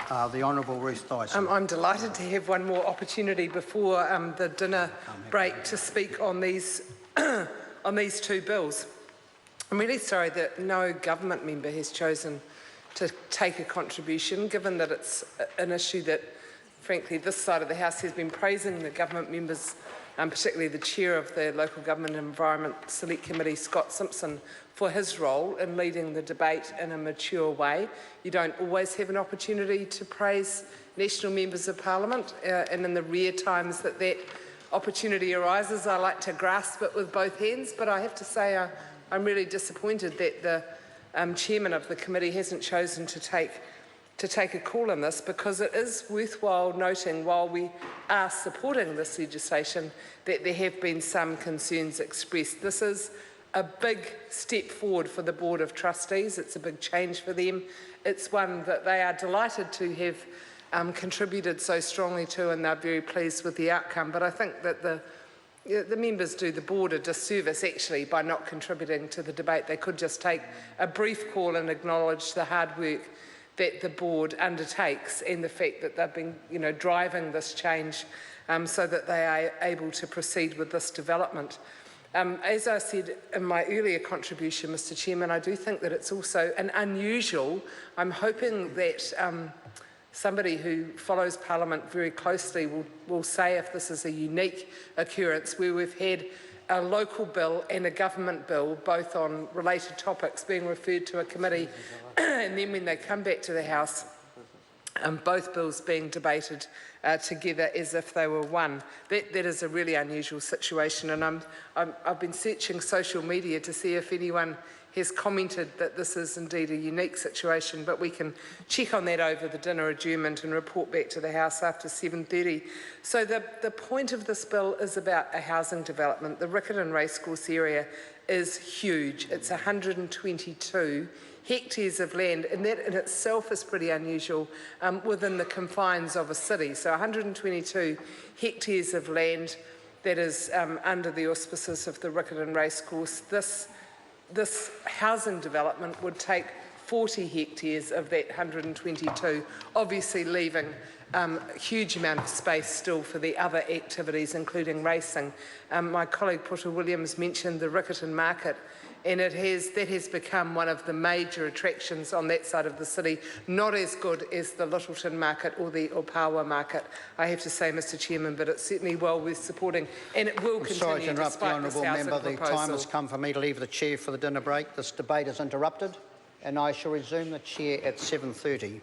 The Honourable Ruth Dyson. I'm delighted to have one more opportunity before the dinner break to speak on these on these two bills. I'm really sorry that no government member has chosen to take a contribution, given that it's an issue that, frankly, this side of the House has been praising the government members, particularly the chair of the Local Government and Environment Select Committee, Scott Simpson, for his role in leading the debate in a mature way. You don't always have an opportunity to praise national members of parliament, and in the rare times that that opportunity arises, I like to grasp it with both hands. But I have to say I'm really disappointed that the chairman of the committee hasn't chosen to take a call on this, because it is worthwhile noting, while we are supporting this legislation, that there have been some concerns expressed. This is a big step forward for the Board of Trustees. It's a big change for them. It's one that they are delighted to have contributed so strongly to, and they're very pleased with the outcome. But I think that the members do the board a disservice, actually, by not contributing to the debate. They could just take a brief call and acknowledge the hard work that the board undertakes, and the fact that they've been, driving this change so that they are able to proceed with this development. As I said in my earlier contribution, Mr. Chairman, I do think that it's also an unusual. I'm hoping that somebody who follows Parliament very closely will say if this is a unique occurrence where we've had a local bill and a government bill, both on related topics, being referred to a committee, and then when they come back to the House, both bills being debated together as if they were one. That is a really unusual situation, and I've been searching social media to see if anyone has commented that this is indeed a unique situation, but we can check on that over the dinner adjournment and report back to the House after 7:30. So the point of this bill is about a housing development. The Riccarton Racecourse area is huge. It's 122 hectares of land, and that in itself is pretty unusual within the confines of a city. So 122 hectares of land that is under the auspices of the Riccarton Racecourse. This housing development would take 40 hectares of that 122, obviously leaving a huge amount of space still for the other activities, including racing. My colleague Porter Williams mentioned the Riccarton market, and that has become one of the major attractions on that side of the city, not as good as the Littleton market or the Opawa market, I have to say, Mr. Chairman, but it's certainly well worth supporting, and it will continue. Sorry to interrupt the honourable member. The time has come for me to leave the chair for the dinner break. This debate is interrupted, and I shall resume the chair at 7:30.